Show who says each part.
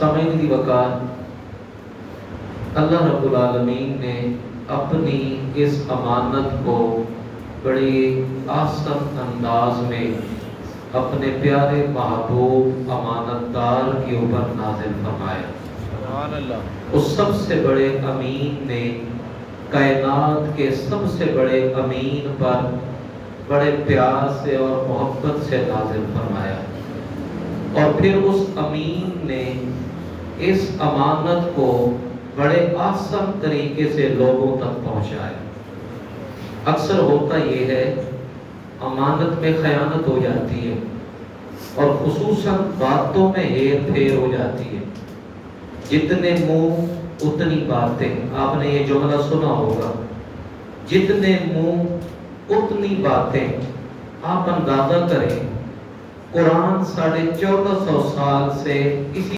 Speaker 1: सामईन दी वकार अल्लाह रब्बुल आलमीन ने अपनी इस अमानत को बड़े आसान अंदाज में अपने प्यारे महबूब अमानतदार के ऊपर नाजिल फरमाया। सुभान अल्लाह। उस सबसे बड़े अमीन ने कायनात के सबसे बड़े अमीन पर बड़े प्यार से और मोहब्बत से नाजिल फरमाया और फिर उस अमीन ने इस अमानत को बड़े आसान तरीके से लोगों तक पहुंचाया। अक्सर होता ये है अमानत में खयानत हो जाती है और खुसूसन बातों में हेर फेर हो जाती है। जितने मुंह उतनी बातें, आपने ये जुमला सुना होगा, जितने मुंह उतनी बातें। आप अंदाजा करें कुरान 1450 साल से इसी